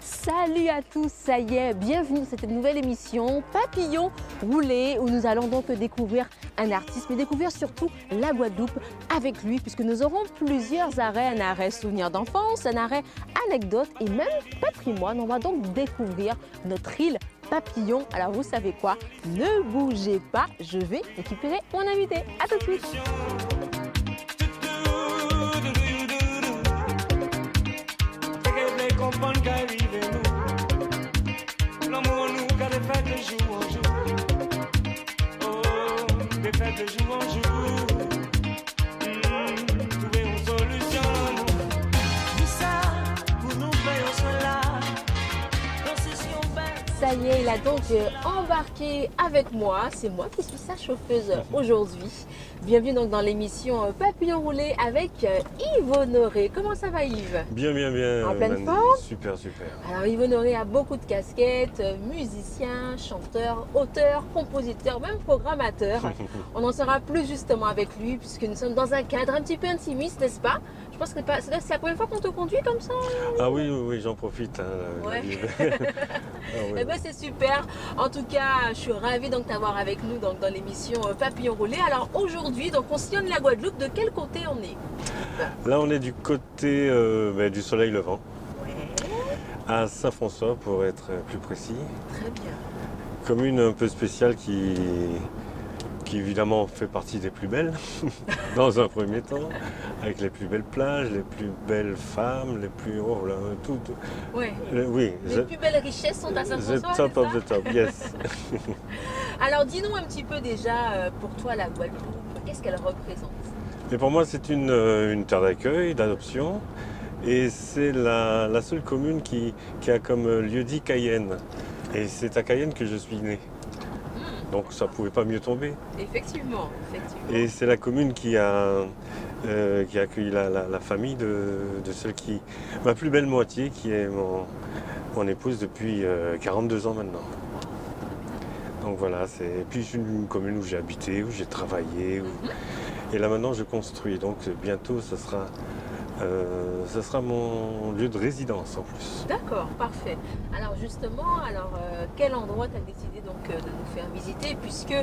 Salut à tous, ça y est, bienvenue dans cette nouvelle émission Papillon Roulé où nous allons donc découvrir un artiste, mais découvrir surtout la Guadeloupe avec lui puisque nous aurons plusieurs arrêts, un arrêt souvenir d'enfance, un arrêt anecdote et même patrimoine. On va donc découvrir notre île Papillon. Alors vous savez quoi, ne bougez pas, je vais récupérer mon invité. À tout de suite. Ça y est, il a donc embarqué avec moi. C'est moi qui suis sa chauffeuse aujourd'hui. Bienvenue donc dans l'émission Papillon Roulé avec Yves Honoré. Comment ça va Yves? Bien, bien, bien. En pleine forme? Super, super. Alors Yves Honoré a beaucoup de casquettes, musicien, chanteur, auteur, compositeur, même programmateur. On en saura plus justement avec lui puisque nous sommes dans un cadre un petit peu intimiste, n'est-ce pas? Je pense que c'est la première fois qu'on te conduit comme ça. Ah oui, oui, oui, j'en profite. Hein, ouais. Ah, oui. Eh ben, c'est super. En tout cas, je suis ravie donc t'avoir avec nous donc, dans l'émission Papillon Roulé. Alors aujourd'hui, donc on sillonne la Guadeloupe. De quel côté on est? Là, on est du côté du soleil levant. Ouais. À Saint-François, pour être plus précis. Très bien. Commune un peu spéciale qui évidemment fait partie des plus belles, dans un premier temps, avec les plus belles plages, les plus belles femmes, les plus... Oh là, tout. Ouais. Oui. Les plus belles richesses sont à Saint-François, The top of the top, yes. Alors dis-nous un petit peu déjà, pour toi, la Guadeloupe, qu'est-ce qu'elle représente? Et pour moi, c'est une terre d'accueil, d'adoption. Et c'est la seule commune qui a comme lieu dit Cayenne. Et c'est à Cayenne que je suis né. Donc ça ne pouvait pas mieux tomber. Effectivement, effectivement. Et c'est la commune qui a accueilli la famille de celle qui... Ma plus belle moitié, qui est mon épouse depuis 42 ans maintenant. Donc voilà, puis c'est une commune où j'ai habité, où j'ai travaillé. Et là maintenant je construis. Donc bientôt ce sera mon lieu de résidence en plus. D'accord, parfait. Alors justement, quel endroit tu as décidé donc de nous faire visiter puisque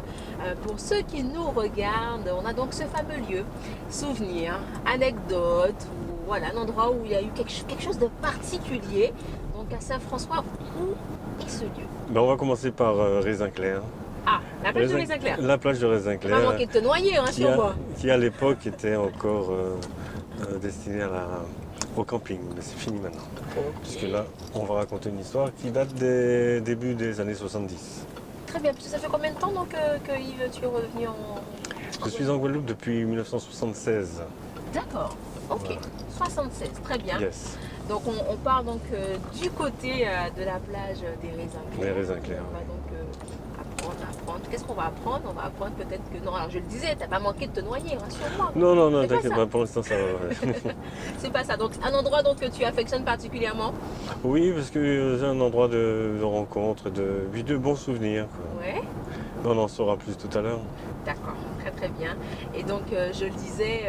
pour ceux qui nous regardent, on a donc ce fameux lieu, souvenir, anecdote, ou voilà, un endroit où il y a eu quelque chose de particulier. Donc à Saint-François, où est ce lieu? Ben, on va commencer par Raisin-Clair. Ah, la plage de Raisin-Clair. La plage de Raisin-Clair. Tu vas manquer de te noyer, rassure-moi. Qui à l'époque était encore destinée au camping, mais c'est fini maintenant. Okay. Puisque là, on va raconter une histoire qui date des débuts des années 70. Très bien, ça fait combien de temps donc que Yves, tu es revenu en... Je suis en Guadeloupe depuis 1976. D'accord, ok. Voilà. 76, très bien. Yes. Donc on part donc du côté de la plage des Raisins-Clairs. Les Raisins-Clairs. On va donc apprendre. Qu'est-ce qu'on va apprendre? On va apprendre peut-être que... Non, alors je le disais, t'as pas manqué de te noyer, rassure-moi. Non, t'inquiète pas, pour l'instant ça va. C'est pas ça. Donc un endroit donc, que tu affectionnes particulièrement? Oui, parce que c'est un endroit de rencontre, de bons souvenirs. Quoi. Ouais. On en saura plus tout à l'heure. D'accord, très très bien. Et donc je le disais,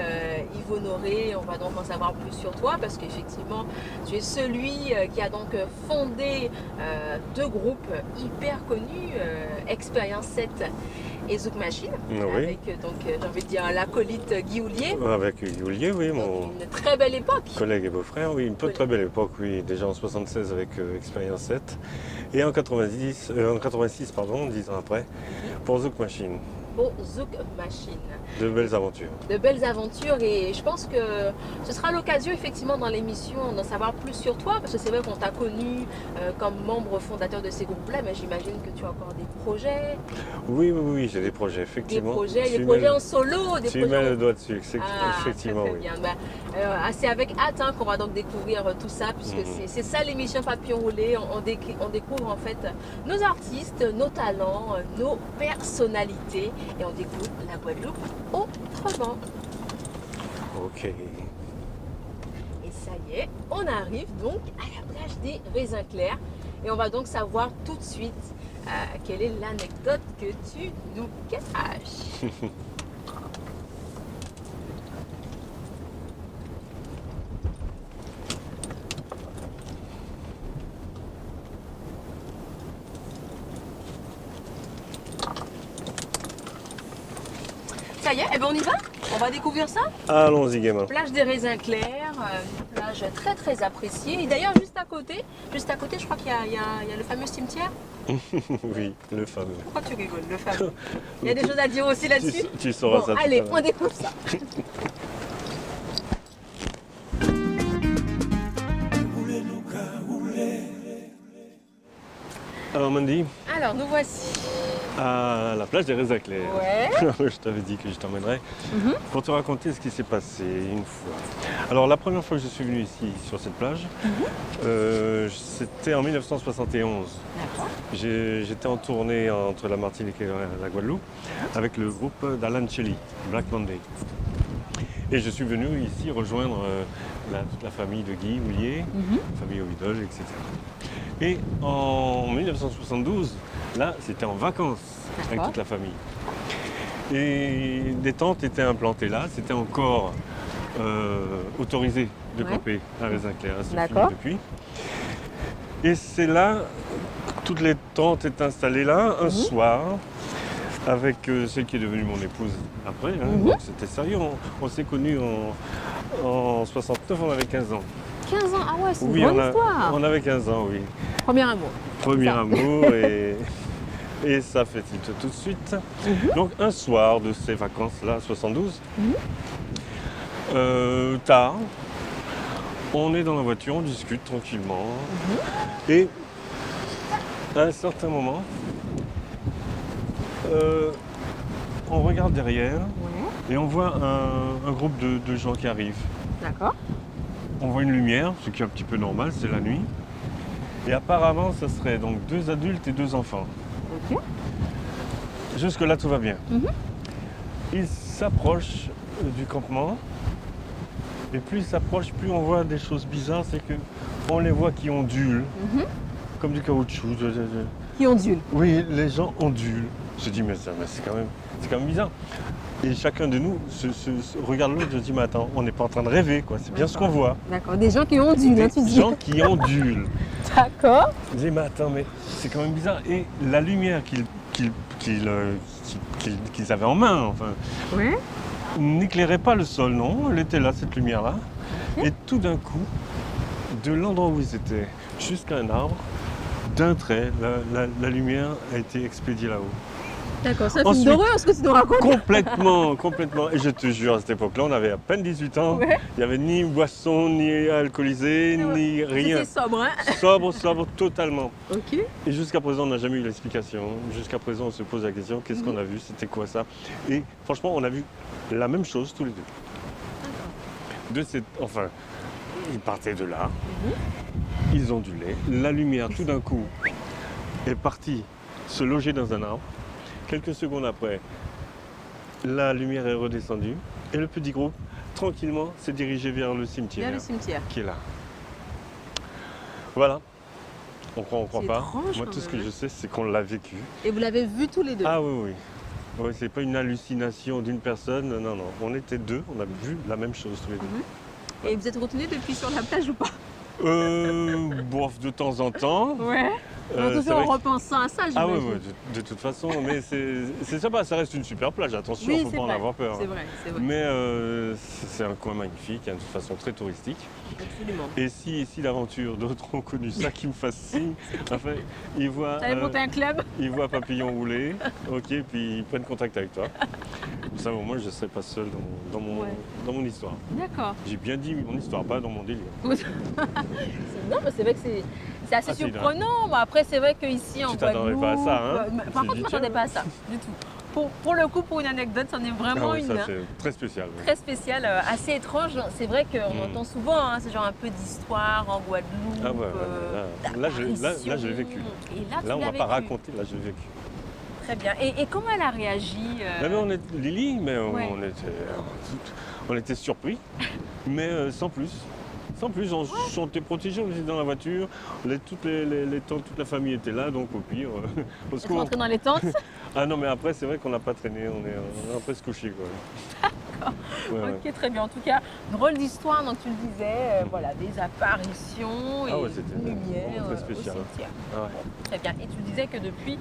Yves Honoré, on va donc en savoir plus sur toi parce qu'effectivement tu es celui qui a donc fondé deux groupes hyper connus, Expérience 7 et Zouk Machine, oui. Avec donc j'ai envie de dire l'acolyte Guy Houllier. Avec Guy Houllier, oui, mon une très belle époque. Collègue et beau-frère, oui, une très belle époque, oui, déjà en 76 avec Expérience 7 et en 86, 10 ans après, pour Zouk Machine. au Zouk Machine. De belles aventures. De belles aventures et je pense que ce sera l'occasion effectivement dans l'émission d'en savoir plus sur toi parce que c'est vrai qu'on t'a connu comme membre fondateur de ces groupes-là, mais j'imagine que tu as encore des projets. Oui, j'ai des projets, effectivement. Des projets en solo, des tu projets mets en... le doigt dessus, effectivement, très oui. bien. C'est avec hâte qu'on va donc découvrir tout ça puisque c'est ça l'émission Papillon Roulé. On découvre en fait nos artistes, nos talents, nos personnalités et on découvre la Guadeloupe autrement. Ok. Et ça y est, on arrive donc à la plage des Raisins Clairs et on va donc savoir tout de suite quelle est l'anecdote que tu nous caches. Ça y est, eh ben on y va? On va découvrir ça? Allons-y, gamin. Plage des Raisins Clairs, une plage très très appréciée. Et d'ailleurs, juste à côté, je crois qu'il y a le fameux cimetière. Oui, le fameux. Pourquoi tu rigoles, le fameux? Il y a des choses à dire aussi là-dessus. Tu sauras ça. Allez, on découvre ça. Alors Mandy, Alors, nous voici. à la plage des Raisins Clairs. Ouais. Je t'avais dit que je t'emmènerais pour te raconter ce qui s'est passé une fois. Alors la première fois que je suis venu ici sur cette plage, c'était en 1971. D'accord. J'étais en tournée entre la Martinique et la Guadeloupe avec le groupe d'Alan Shelley, Black Monday. Et je suis venu ici rejoindre la famille de Guy Houlier, la famille Ovidol, etc. Et en 1972, là, c'était en vacances avec toute la famille. Et des tentes étaient implantées là, c'était encore autorisé de camper à Raisins Clairs, c'est fini depuis. Et c'est là, toutes les tentes étaient installées là, un soir, avec celle qui est devenue mon épouse après. Donc c'était sérieux, on s'est connus en 69, on avait 15 ans. 15 ans, ah ouais, c'est une grande histoire. On avait 15 ans, oui. Premier amour. Premier amour et ça fait tilt tout de suite. Donc un soir de ces vacances-là, 72, tard, on est dans la voiture, on discute tranquillement. Et à un certain moment, on regarde derrière et on voit un groupe de gens qui arrivent. D'accord. On voit une lumière, ce qui est un petit peu normal, c'est la nuit. Et apparemment, ce serait donc 2 adultes et 2 enfants. Ok. Jusque-là, tout va bien. Ils s'approchent du campement. Et plus ils s'approchent, plus on voit des choses bizarres. C'est qu'on les voit qui ondulent, comme du caoutchouc. Qui ondulent? Oui, les gens ondulent. Je dis, mais c'est quand même bizarre. Et chacun de nous regarde l'autre, je dis, mais attends, on n'est pas en train de rêver, quoi. C'est bien ce qu'on voit. D'accord, des gens qui ondulent, hein, tu dis. Des gens qui ondulent. D'accord. Je dis, mais attends, mais c'est quand même bizarre. Et la lumière qu'ils avaient en main, enfin, n'éclairait pas le sol, non. Elle était là, cette lumière-là. Et tout d'un coup, de l'endroit où ils étaient jusqu'à un arbre, d'un trait, la lumière a été expédiée là-haut. D'accord, c'est un film d'horreur ce que tu nous racontes. Complètement. Et je te jure, à cette époque-là, on avait à peine 18 ans. Il n'y avait ni boisson, ni alcoolisé, ni rien. C'était sobre, hein? Sobre, totalement. Ok. Et jusqu'à présent, on n'a jamais eu l'explication. Jusqu'à présent, on se pose la question, qu'est-ce qu'on a vu? C'était quoi ça? Et franchement, on a vu la même chose tous les deux. Enfin, ils partaient de là. Ils ondulaient. La lumière, tout d'un coup, est partie se loger dans un arbre. Quelques secondes après, la lumière est redescendue et le petit groupe, tranquillement, s'est dirigé vers le cimetière. Vers le cimetière. Qui est là. Voilà. On croit pas. Étrange, moi, tout ce que je sais, c'est qu'on l'a vécu. Et vous l'avez vu tous les deux? Ah oui. Ouais, c'est pas une hallucination d'une personne. Non. On était deux, on a vu la même chose tous les deux. Et vous êtes retenus depuis sur la plage ou pas? Bof, de temps en temps. Ouais. C'est Toujours vrai en repensant à ça, Ah j'imagine. ouais, de toute façon, mais c'est sympa, ça reste une super plage, attention, Oui, faut c'est pas en vrai. avoir peur. C'est vrai, c'est vrai. Mais c'est un coin magnifique, hein, de toute façon très touristique. Absolument. Et si l'aventure, d'autres ont connu ça qui me fascine, enfin, ils voient, T'avais monté un club? ils voient Papillon rouler, ok, puis ils prennent contact avec toi. Comme ça, au moins, je ne serai pas seul dans Ouais. mon histoire. D'accord. J'ai bien dit mon histoire, pas dans mon délire. Non, mais c'est vrai que c'est assez Ah, c'est surprenant. Mais après, c'est vrai qu'ici en Tu t'attendais Guadeloupe. pas à ça, hein? Par Tu contre, dis, je ne m'attendais tiens. pas à ça, du tout. Pour le coup, pour une anecdote, c'en est vraiment Ah ouais, une. ça Hein. c'est très spécial. Ouais. Très spéciale, assez étrange. C'est vrai qu'on entend souvent ce genre un peu d'histoire en Guadeloupe. Ah ouais, là, je l'ai vécu. Et là, tu Là, on l'as m'a pas vécu. raconté, là, je l'ai vécu. Très bien. Et comment elle a réagi Mais on est Lily, mais Ouais. on était surpris, mais sans plus. Sans plus, on était protégés, on était dans la voiture, toute la famille était là, donc au pire, au Elles sont secours. entrées dans les tentes? Ah non, mais après, c'est vrai qu'on n'a pas traîné, on est après se coucher. Quoi. Ouais, ouais. Ok, très bien. En tout cas, drôle d'histoire, donc tu le disais, voilà, des apparitions et Ah ouais, c'était une lumière vraiment très au spécial. cimetière. Ah ouais. Bon, très bien. Et tu disais que depuis,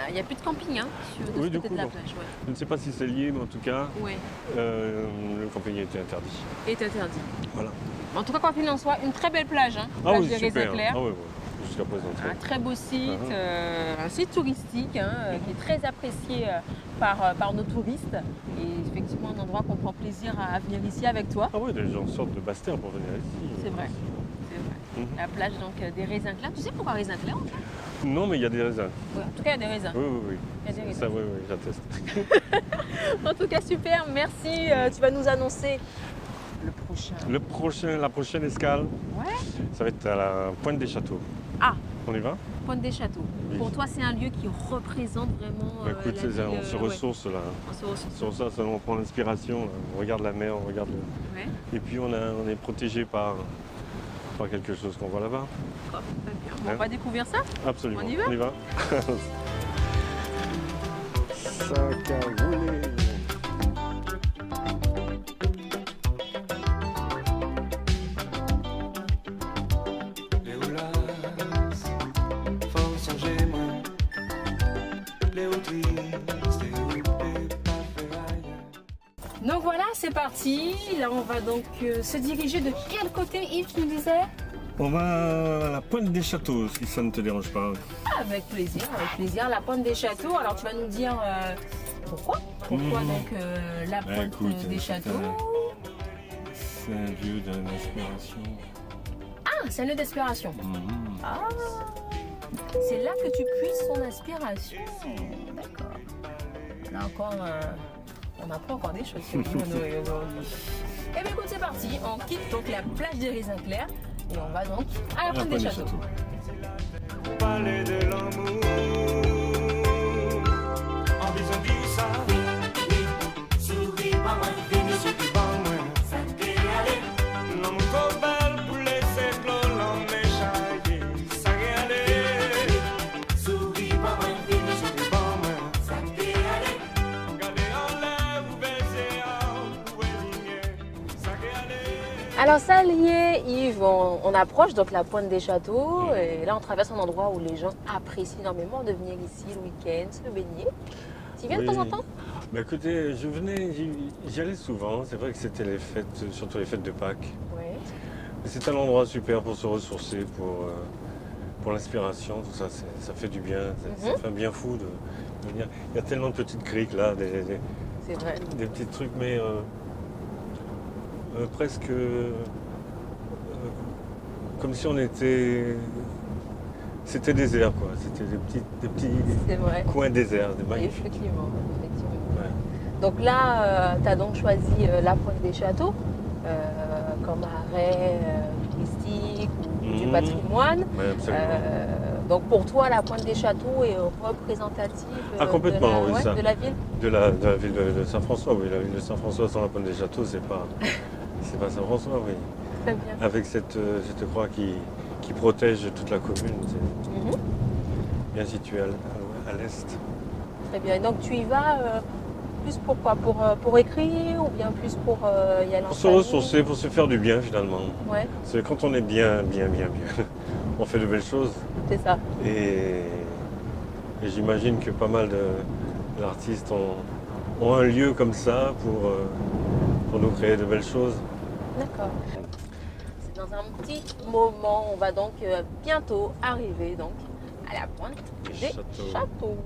il n'y a plus de camping sur de Oui, ce du côté coup, de la non. plage. Je ne sais pas si c'est lié, mais en tout cas, Ouais. le camping a été interdit. Est interdit. Voilà. En tout cas, quoi qu'il en soit, une très belle plage, Ah plage oui, des Raisins super. Clairs. Ah ouais, jusqu'à présent. Un très beau site, un site touristique qui est très apprécié par nos touristes. Et effectivement, un endroit qu'on prend plaisir à venir ici avec toi. Ah ouais, les gens sortent de Basse-Terre pour venir ici. C'est vrai. C'est vrai. Mhm. La plage donc, des Raisins Clairs. Tu sais pourquoi Raisins Clairs en fait? Non, mais il y a des raisins. Ouais, en tout cas, il y a des raisins. Oui, oui, oui. Il y a des raisins. Ça, oui, oui, j'atteste. En tout cas, super, merci. Tu vas nous annoncer le prochain. La prochaine escale, Ouais. ça va être à la Pointe des Châteaux. Ah, On y va Pointe des Châteaux. Oui. Pour toi, c'est un lieu qui représente vraiment. Écoute, la ville, on se ressource là. On se ressource. Sur ça, on prend l'inspiration. Là. On regarde la mer, on regarde le... Ouais. Et puis on est protégé par quelque chose qu'on voit là-bas. Oh, très bien. Bon, Hein? on va découvrir ça. Absolument. On y va Sac à rouler. Les houlas font songer moi. Les hauts tristes et hauts pas fait ailleurs. Donc voilà, c'est parti. Là, on va donc se diriger de quel côté, Yves, tu nous disais? On va à la Pointe des Châteaux, si ça ne te dérange pas. Avec plaisir, avec plaisir. La Pointe des Châteaux. Alors, tu vas nous dire pourquoi? Pourquoi donc la Pointe écoute, des c'est Châteaux? C'est un lieu d'inspiration. Ah, c'est un lieu d'inspiration. Ah, c'est là que tu puisses son inspiration. D'accord. Là encore, on apprend encore des choses sur nous aujourd'hui. Eh bien écoute, c'est parti. On quitte donc la plage des Raisins Clairs et on va donc à la Pointe des Châteaux. Parler de l'amour en disant du ça. Souris pas moi, souris pas moi. Ça t'est allé. L'amour trop belle pour laisser clos l'homme échaillé. Ça t'est allé. Souris pas moi, souris pas moi. Ça t'est allé. Regardez en l'air, vous baissez en vous éligner. Ça t'est allé. Alors ça lié, Yves, on approche donc la Pointe des Châteaux et là on traverse un endroit où les gens apprécient énormément de venir ici le week-end, se baigner. Tu viens de temps en temps? Bah écoutez, j'y allais souvent. C'est vrai que c'était les fêtes, surtout les fêtes de Pâques. Oui. C'est un endroit super pour se ressourcer, pour l'inspiration, tout ça, ça fait du bien, ça fait un bien fou de venir. Il y a tellement de petites criques là, C'est vrai. des petits trucs, mais presque comme si on était... C'était désert quoi, c'était des petits C'est vrai. coins déserts, des magnifiques. Effectivement, effectivement. Ouais. Donc là, tu as donc choisi la Pointe des Châteaux comme arrêt touristique ou du patrimoine. Ouais, absolument. Donc pour toi, la Pointe des Châteaux est représentative complètement, oui, ça. de la ville? De la ville de Saint-François, oui, la ville de Saint-François sans la Pointe des Châteaux, c'est pas Saint-François, oui. Très bien. Avec cette croix qui protège toute la commune, c'est bien situé à l'est. Très bien. Et donc tu y vas plus pour quoi? Pour écrire ou bien plus pour y aller en Pour se famille? ressourcer, pour se faire du bien finalement. Ouais, C'est quand on est bien, on fait de belles choses. c'est ça. Et j'imagine que pas mal d'artistes ont un lieu comme ça pour nous créer de belles choses. D'accord. C'est dans un petit moment, on va donc bientôt arriver donc à la pointe des Châteaux. châteaux.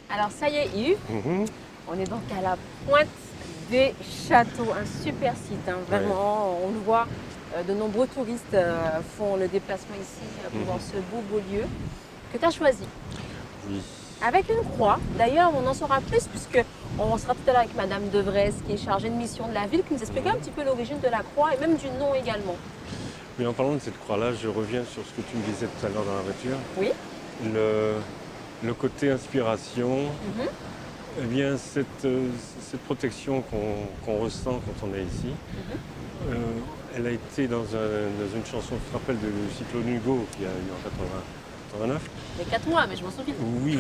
Alors ça y est Yves, Mhm. on est donc à la pointe des châteaux, un super site, hein, vraiment, on le voit, de nombreux touristes font le déplacement ici pour voir ce beau lieu que tu as choisi. Oui. Avec une croix, d'ailleurs on en saura plus puisque on sera tout à l'heure avec Madame Devresse qui est chargée de mission de la ville qui nous expliquera un petit peu l'origine de la croix et même du nom également. Mais en parlant de cette croix-là, je reviens sur ce que tu me disais tout à l'heure dans la voiture. Oui. Le côté inspiration, eh bien cette protection qu'on ressent quand on est ici, elle a été dans une chanson, tu te rappelles de Cyclone Hugo qui a eu en 89. Il y a 4 mois mais je m'en souviens. Oui.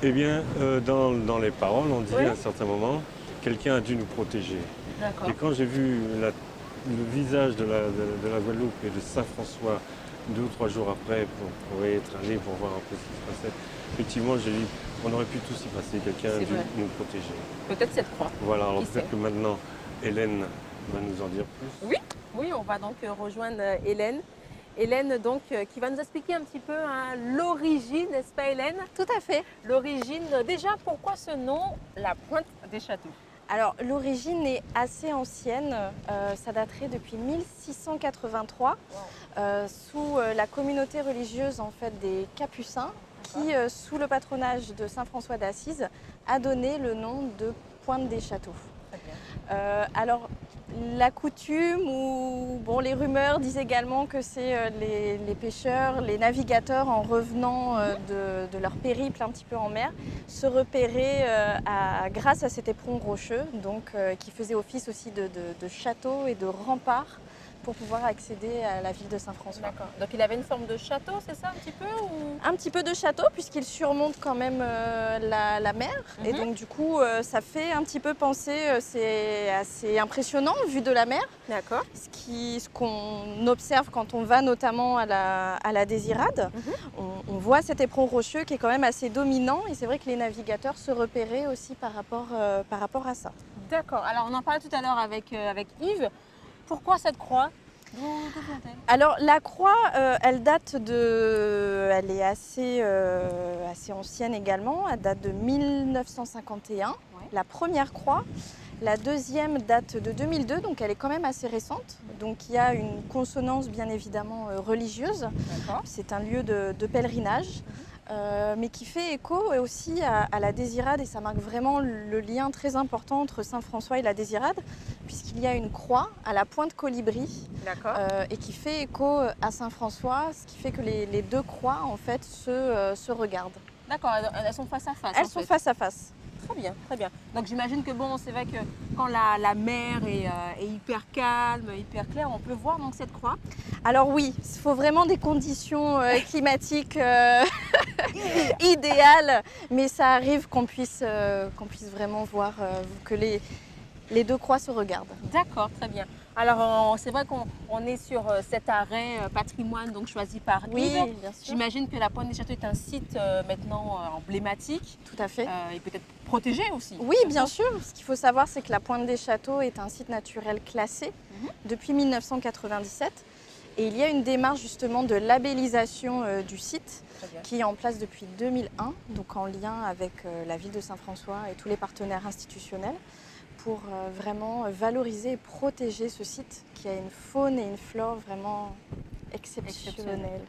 Eh bien, dans les paroles, on dit Oui. à un certain moment, quelqu'un a dû nous protéger. D'accord. Et quand j'ai vu le visage de la Guadeloupe et de Saint-François 2 ou 3 jours après pour y être allé pour voir un peu ce qui se passait, effectivement, j'ai dit, on aurait pu tous y passer, quelqu'un a C'est dû vrai. nous protéger. Peut-être cette croix. Voilà, alors Qui peut-être sait que maintenant, Hélène va nous en dire plus. Oui, on va donc rejoindre Hélène. Hélène, donc, qui va nous expliquer un petit peu hein, l'origine, n'est-ce pas Hélène? Tout à fait. L'origine, déjà, pourquoi ce nom, la pointe des châteaux? Alors l'origine est assez ancienne, ça daterait depuis 1683 sous la communauté religieuse en fait des Capucins qui, sous le patronage de Saint François d'Assise, a donné le nom de Pointe des Châteaux. Très bien. Alors la coutume ou bon, les rumeurs disent également que c'est les pêcheurs, les navigateurs en revenant de leur périple un petit peu en mer se repéraient grâce à cet éperon rocheux donc, qui faisait office aussi de château et de rempart pour pouvoir accéder à la ville de Saint-François. D'accord. Donc il avait une forme de château, c'est ça un petit peu ou... Un petit peu de château puisqu'il surmonte quand même la mer et donc du coup ça fait un petit peu penser, c'est assez impressionnant vu de la mer. D'accord. Ce qu'on observe quand on va notamment à la Désirade, on voit cet éperon rocheux qui est quand même assez dominant et c'est vrai que les navigateurs se repéraient aussi par rapport à ça. D'accord. Alors on en parlait tout à l'heure avec Yves. Pourquoi cette croix? D'où vient-elle? Alors la croix, elle est assez ancienne également, elle date de 1951, la première croix. La deuxième date de 2002, donc elle est quand même assez récente. Donc il y a une consonance bien évidemment religieuse. D'accord. C'est un lieu de pèlerinage, mais qui fait écho aussi à la Désirade et ça marque vraiment le lien très important entre Saint-François et la Désirade, puisqu'il y a une croix à la pointe Colibri et qui fait écho à Saint-François, ce qui fait que les deux croix en fait se regardent. D'accord, elles sont face à face. Elles en sont fait. face à face. Très bien, très bien. Donc j'imagine que bon, c'est vrai que quand la mer est hyper calme, hyper claire, on peut voir donc cette croix. Alors oui, il faut vraiment des conditions climatiques idéales, mais ça arrive qu'on puisse vraiment voir que les deux croix se regardent. D'accord, très bien. Alors c'est vrai qu'on est sur cet arrêt patrimoine donc choisi par Oui, Yves. bien sûr. J'imagine que la Pointe des Châteaux est un site maintenant emblématique Tout à fait. et peut-être protégé aussi. Oui, bien sûr. Ce qu'il faut savoir, c'est que la Pointe des Châteaux est un site naturel classé depuis 1997. Et il y a une démarche justement de labellisation du site qui est en place depuis 2001, donc en lien avec la ville de Saint-François et tous les partenaires institutionnels, pour vraiment valoriser et protéger ce site qui a une faune et une flore vraiment exceptionnelles.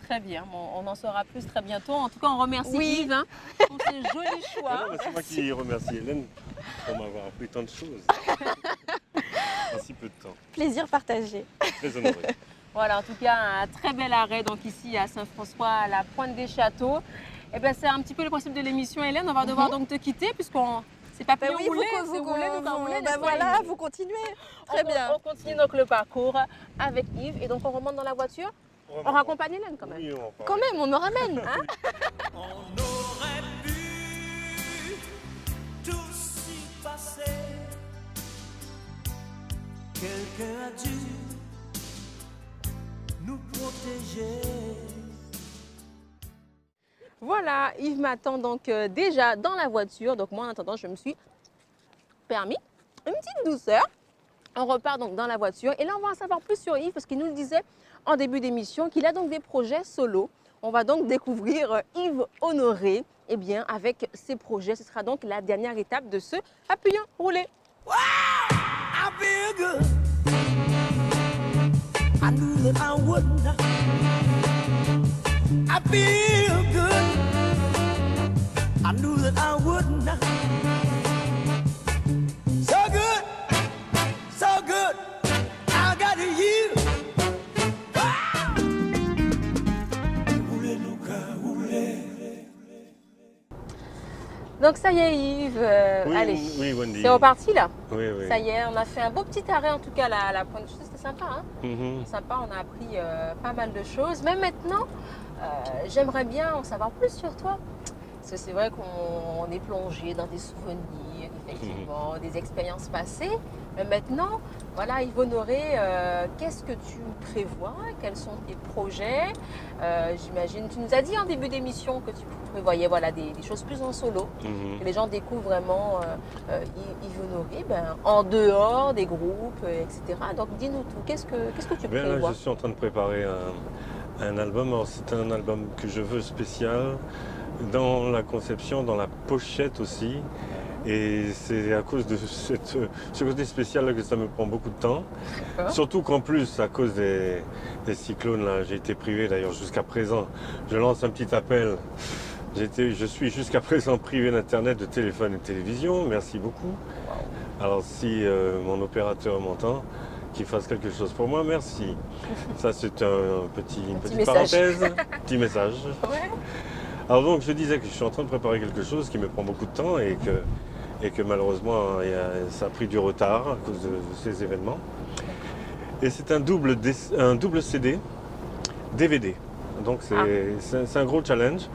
Très bien, bon, on en saura plus très bientôt. En tout cas, on remercie Oui. Yves hein, pour ce joli choix. C'est moi qui remercie Hélène pour m'avoir appris tant de choses en si peu de temps. Plaisir partagé. Très honoré. Voilà, en tout cas, un très bel arrêt donc ici à Saint-François, à la Pointe des Châteaux. Et ben, c'est un petit peu le principe de l'émission, Hélène. On va devoir donc te quitter puisqu'on c'est pas Ben plus oui, roulé, vous, c'est roulé, donc on roulait, ben n'est-ce pas, voilà, Yves vous continuez. Très bien. On continue donc le parcours avec Yves et donc on remonte dans la voiture. On raccompagne Hélène quand même. Oui, on Quand même, on me ramène. Hein? On aurait pu tout s'y passer. Quelqu'un a dû nous protéger. Voilà, Yves m'attend donc déjà dans la voiture. Donc moi en attendant, je me suis permis une petite douceur. On repart donc dans la voiture et là on va en savoir plus sur Yves parce qu'il nous le disait en début d'émission qu'il a donc des projets solo. On va donc découvrir Yves Honoré eh bien, avec ses projets. Ce sera donc la dernière étape de ce papillon roulé. I feel good. I knew that I wouldn't. I feel good. I knew that I wouldn't. So good, so good. I got you. Roulez, Luca, roulez. Donc ça y est Yves, Oui, allez, oui, Wendy. c'est reparti là. Oui, oui. Ça y est, on a fait un beau petit arrêt en tout cas à la Pointe des Châteaux, c'était sympa. Hein, Mhm. sympa, on a appris pas mal de choses. Mais maintenant, j'aimerais bien en savoir plus sur toi. Parce que c'est vrai qu'on est plongé dans des souvenirs, effectivement, des expériences passées. Mais maintenant, voilà, Yves Honoré, qu'est-ce que tu prévois? Quels sont tes projets? J'imagine, tu nous as dit en début d'émission que tu prévoyais voilà, des choses plus en solo, Mhm. que les gens découvrent vraiment Yves Honoré en dehors des groupes, etc. Donc dis-nous tout, qu'est-ce que tu Ben là, prévois? je suis en train de préparer un album. Alors, c'est un album que je veux spécial dans la conception, dans la pochette aussi. Et c'est à cause de ce côté spécial là que ça me prend beaucoup de temps. D'accord. Surtout qu'en plus, à cause des cyclones, là, j'ai été privé d'ailleurs jusqu'à présent. Je lance un petit appel. Je suis jusqu'à présent privé d'Internet, de téléphone et de télévision. Merci beaucoup. Alors si mon opérateur m'entend, qu'il fasse quelque chose pour moi, merci. Ça c'est une petite message. parenthèse, petit message. Ouais. Alors donc je disais que je suis en train de préparer quelque chose qui me prend beaucoup de temps et que malheureusement ça a pris du retard à cause de ces événements. Et c'est un double CD, DVD. Donc c'est un gros challenge.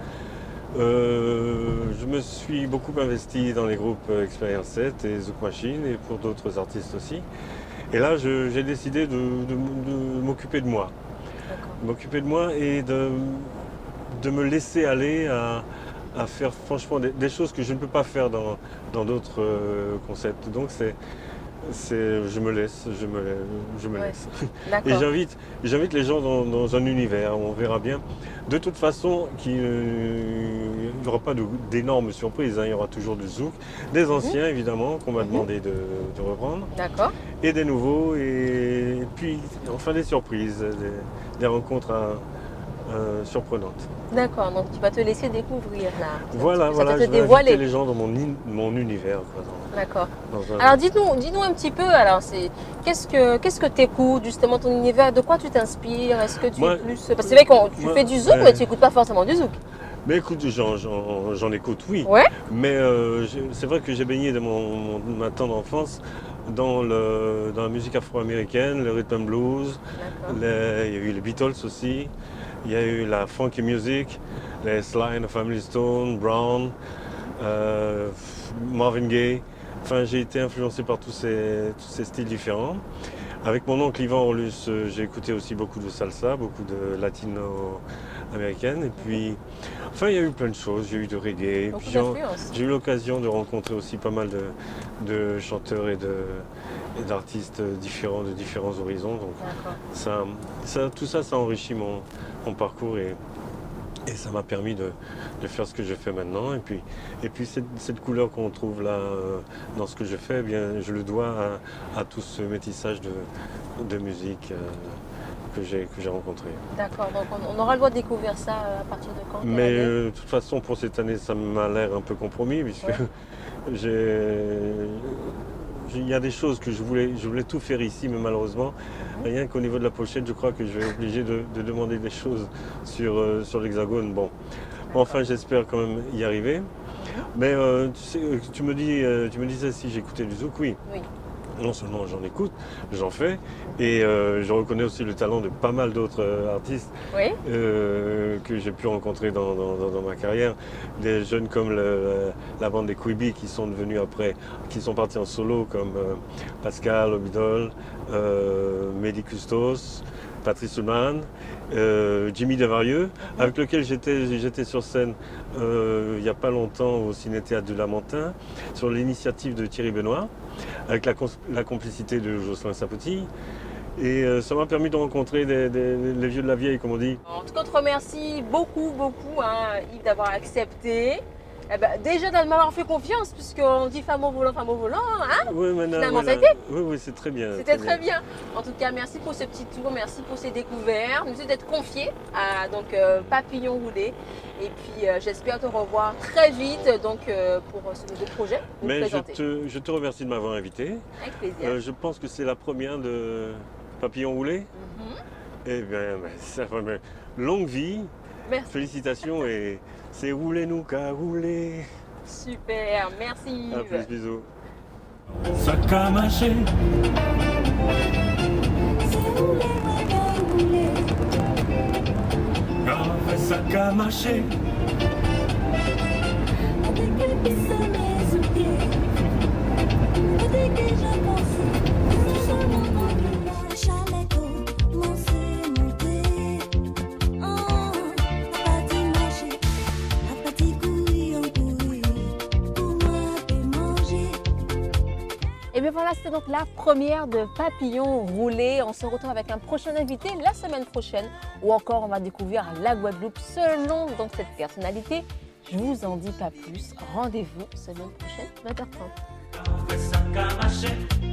Je me suis beaucoup investi dans les groupes Experience 7 et Zouk Machine et pour d'autres artistes aussi. Et là, j'ai décidé de m'occuper de moi. D'accord. M'occuper de moi et de me laisser aller à faire franchement des choses que je ne peux pas faire dans d'autres concepts. Donc je me laisse. Ouais. Et D'accord. j'invite les gens dans un univers, on verra bien. De toute façon, il n'y aura pas d'énormes surprises, hein. Il y aura toujours du zouk, des anciens évidemment qu'on m'a demandé de reprendre, D'accord. et des nouveaux, et puis enfin des surprises, des rencontres surprenantes. D'accord, donc tu vas te laisser découvrir là. Voilà, Ça voilà, va je te vais dévoiler. inviter les gens dans mon univers. Quoi, D'accord. dans un- Alors dis-nous un petit peu, alors qu'est-ce que tu écoutes justement ton univers, de quoi tu t'inspires? Est-ce que tu Moi- es plus. Parce que c'est vrai que tu moi- fais du zouk, ouais. mais tu n'écoutes pas forcément du zouk. Mais écoute, j'en écoute, oui. Ouais. Mais c'est vrai que j'ai baigné de ma tendre enfance dans la musique afro-américaine, le rhythm and blues. D'accord. Il y a eu les Beatles aussi. Il y a eu la funky music, les Sly and the Family Stone, Brown, Marvin Gaye. Enfin, j'ai été influencé par tous ces styles différents. Avec mon oncle Yvan Orlus, j'ai écouté aussi beaucoup de salsa, beaucoup de latino-américaine. Et puis, enfin, il y a eu plein de choses. J'ai eu de reggae. Beaucoup Puis d'influence. j'ai eu l'occasion de rencontrer aussi pas mal de chanteurs et d'artistes différents, de différents horizons. Donc, D'accord. tout ça, ça enrichit mon parcours et ça m'a permis de faire ce que je fais maintenant. Et puis cette couleur qu'on trouve là dans ce que je fais, eh bien, je le dois à tout ce métissage de musique que j'ai rencontrés. D'accord, donc on aura le droit de découvrir ça à partir de quand? Mais de toute façon, pour cette année, ça m'a l'air un peu compromis, puisque Ouais. il y a des choses que je voulais tout faire ici, mais malheureusement, rien qu'au niveau de la pochette, je crois que je vais être obligé de demander des choses sur l'Hexagone. Bon, enfin, j'espère quand même y arriver. Mais tu sais, tu me disais si j'écoutais du zouk, oui. Oui. Non seulement j'en écoute, j'en fais, et je reconnais aussi le talent de pas mal d'autres artistes Oui. que j'ai pu rencontrer dans ma carrière. Des jeunes comme la bande des Quibi qui sont devenus après, qui sont partis en solo, comme Pascal Obidol, Mehdi Custos, Patrice Souleymane, Jimmy Desvarieux, avec lequel j'étais sur scène il n'y a pas longtemps au Ciné-Théâtre du Lamentin, sur l'initiative de Thierry Benoît, avec la complicité de Jocelyn Sapoty. Et ça m'a permis de rencontrer les vieux de la vieille, comme on dit. En tout cas, on te remercie beaucoup, Yves, d'avoir accepté. Eh ben, déjà de m'avoir fait confiance, puisqu'on dit femme au volant, hein? Oui, maintenant, Finalement, ça a voilà. été. Oui, c'est très bien. C'était très bien. En tout cas, merci pour ce petit tour, merci pour ces découvertes, merci d'être confié à Papillon Roulé. Et puis, j'espère te revoir très vite pour ce nouveau projet. Pour Mais te présenter. je te remercie de m'avoir invité. Avec plaisir. Je pense que c'est la première de Papillon Roulé. Mhm. Eh bien, ça va, longue vie, Merci. félicitations, et c'est roulez-nous qu'à rouler. Super, merci À Yves. plus, bisous. Sac à mâcher, grave sac à mâcher, Et bien voilà, c'était donc la première de Papillon Roulé. On se retrouve avec un prochain invité la semaine prochaine, ou encore on va découvrir la Guadeloupe selon donc cette personnalité. Je vous en dis pas plus. Rendez-vous semaine prochaine, 20h30. grave sac à mâcher.